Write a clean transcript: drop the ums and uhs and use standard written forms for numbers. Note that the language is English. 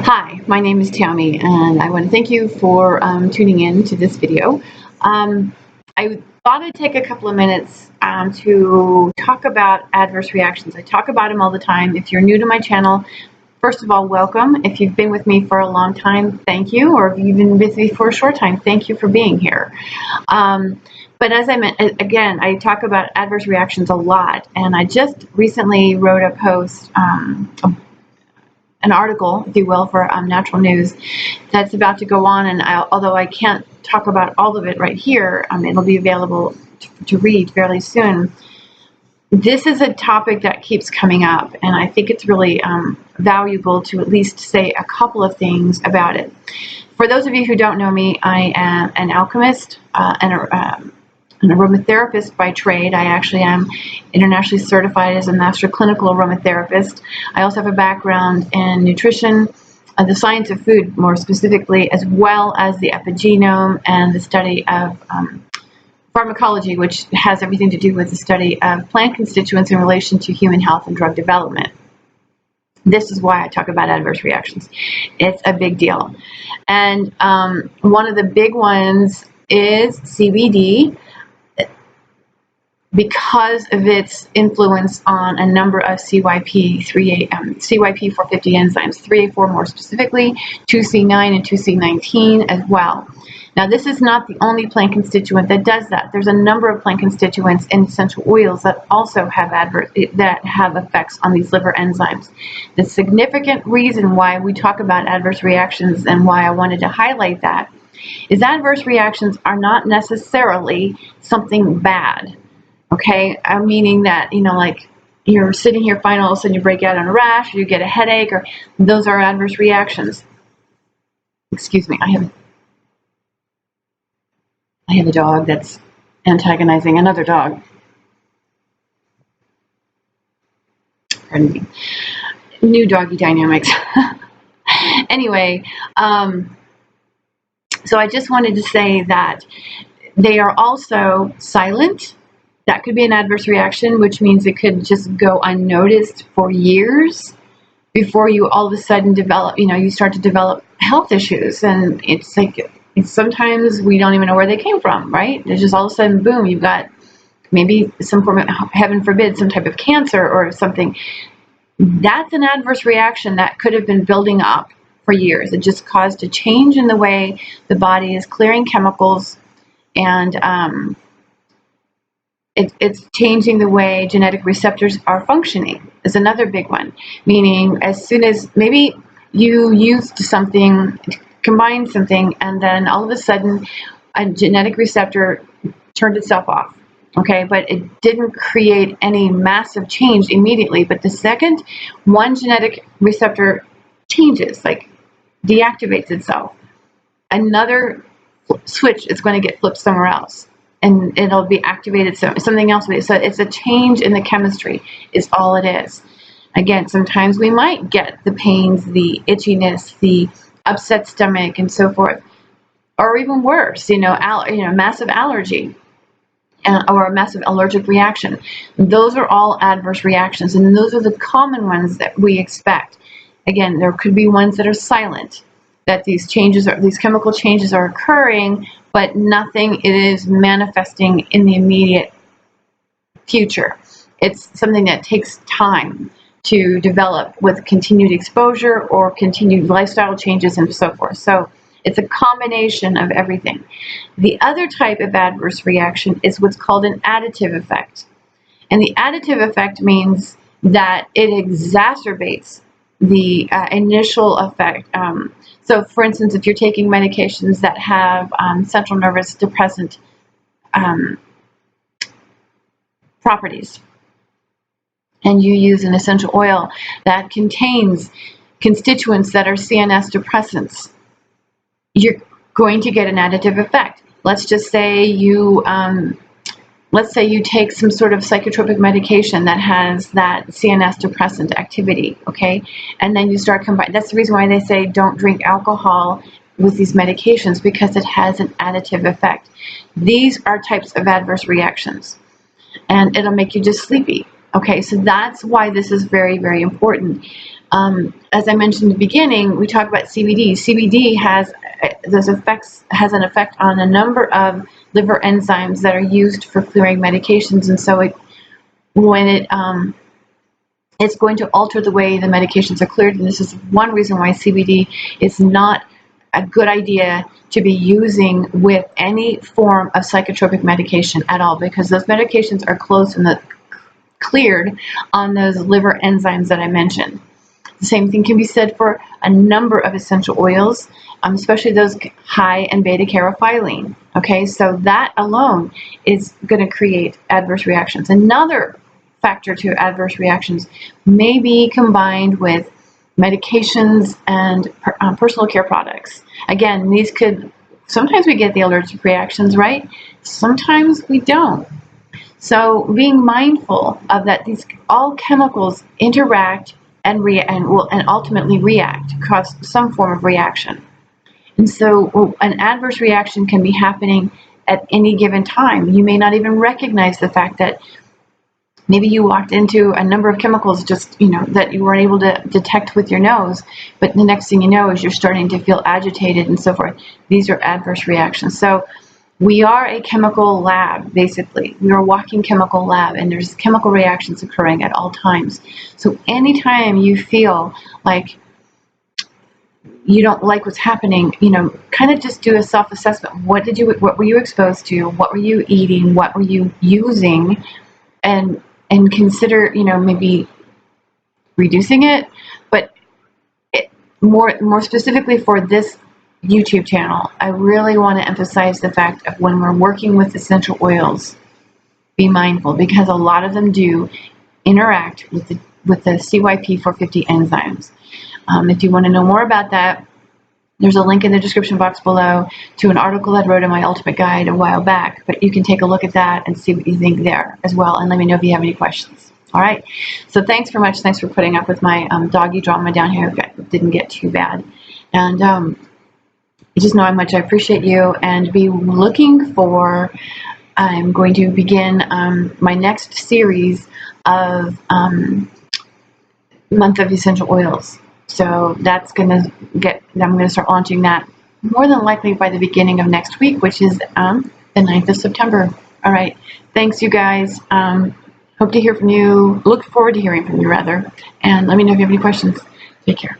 Hi, my name is Tammy, and I want to thank you for tuning in to this video. I thought I'd take a couple of minutes to talk about adverse reactions. I talk about them all the time. If you're new to my channel, first of all, welcome. If you've been with me for a long time, thank you. Or if you've been with me for a short time, thank you for being here. But as I meant, again, I talk about adverse reactions a lot, and I just recently wrote a post, an article, if you will, for Natural News that's about to go on. And although I can't talk about all of it right here, it'll be available to read fairly soon. This is a topic that keeps coming up, and I think it's really valuable to at least say a couple of things about it. For those of you who don't know me, I am an alchemist and an aromatherapist by trade. I actually am internationally certified as a master clinical aromatherapist. I also have a background in nutrition, the science of food more specifically, as well as the epigenome and the study of pharmacology, which has everything to do with the study of plant constituents in relation to human health and drug development. This is why I talk about adverse reactions. It's a big deal. And one of the big ones is CBD, because of its influence on a number of CYP450 enzymes, 3A4 more specifically, 2C9 and 2C19 as well. Now, this is not the only plant constituent that does that. There's a number of plant constituents in essential oils that also have effects on these liver enzymes. The significant reason why we talk about adverse reactions and why I wanted to highlight that is adverse reactions are not necessarily something bad. Okay, I'm meaning that, like you're sitting here fine, all of a sudden you break out on a rash, or you get a headache, or those are adverse reactions. Excuse me, I have a dog that's antagonizing another dog. Pardon me. New doggy dynamics. Anyway, so I just wanted to say that they are also silent. That could be an adverse reaction, which means it could just go unnoticed for years before you all of a sudden develop, you start to develop health issues. And it's like, sometimes we don't even know where they came from, right? It's just all of a sudden, boom, you've got maybe some form of, heaven forbid, some type of cancer or something. That's an adverse reaction that could have been building up for years. It just caused a change in the way the body is clearing chemicals, and it's changing the way genetic receptors are functioning is another big one. Meaning, as soon as maybe you used something, combined something, and then all of a sudden a genetic receptor turned itself off. Okay, but it didn't create any massive change immediately. But the second one genetic receptor changes, like deactivates itself, another switch is going to get flipped somewhere else, and it'll be activated, so something else. So it's a change in the chemistry is all it is. Again, sometimes we might get the pains, the itchiness, the upset stomach, and so forth, or even worse, massive allergy or a massive allergic reaction. Those are all adverse reactions, and those are the common ones that we expect. Again, there could be ones that are silent, that these chemical changes are occurring, but nothing is manifesting in the immediate future. It's something that takes time to develop with continued exposure or continued lifestyle changes and so forth. So it's a combination of everything. The other type of adverse reaction is what's called an additive effect. And the additive effect means that it exacerbates the initial effect. So, for instance, if you're taking medications that have central nervous depressant properties, and you use an essential oil that contains constituents that are CNS depressants, you're going to get an additive effect. Let's just say you take some sort of psychotropic medication that has that CNS depressant activity, okay? And then you start combining. That's the reason why they say don't drink alcohol with these medications, because it has an additive effect. These are types of adverse reactions, and it'll make you just sleepy. Okay, so that's why this is very, very important. As I mentioned in the beginning, we talk about CBD. CBD has an effect on a number of liver enzymes that are used for clearing medications, and so it's going to alter the way the medications are cleared. And this is one reason why CBD is not a good idea to be using with any form of psychotropic medication at all, because those medications are cleared on those liver enzymes that I mentioned. The same thing can be said for a number of essential oils, especially those high in beta-caryophyllene. Okay, so that alone is going to create adverse reactions. Another factor to adverse reactions may be combined with medications and personal care products. Again, these could, sometimes we get the allergic reactions, right? Sometimes we don't. So being mindful of that, these all chemicals interact and ultimately react, cause some form of reaction. And so an adverse reaction can be happening at any given time. You may not even recognize the fact that maybe you walked into a number of chemicals just, that you weren't able to detect with your nose, but the next thing you know is you're starting to feel agitated and so forth. These are adverse reactions. So we are a chemical lab, basically. We are a walking chemical lab, and there's chemical reactions occurring at all times. So anytime you feel like you don't like what's happening, kind of just do a self-assessment. What were you exposed to? What were you eating? What were you using? And consider, maybe reducing it. But more specifically for this YouTube channel, I really want to emphasize the fact of when we're working with essential oils, be mindful, because a lot of them do interact with the CYP450 enzymes. If you want to know more about that, there's a link in the description box below to an article I wrote in my Ultimate Guide a while back, but you can take a look at that and see what you think there as well, and let me know if you have any questions. All right, so thanks very much. Thanks for putting up with my doggy drama down here. It didn't get too bad. And you just know how much I appreciate you, and be looking for, I'm going to begin my next series of month of essential oils. So that's I'm going to start launching that more than likely by the beginning of next week, which is the 9th of September. All right. Thanks, you guys. Hope to hear from you. Look forward to hearing from you, rather. And let me know if you have any questions. Take care.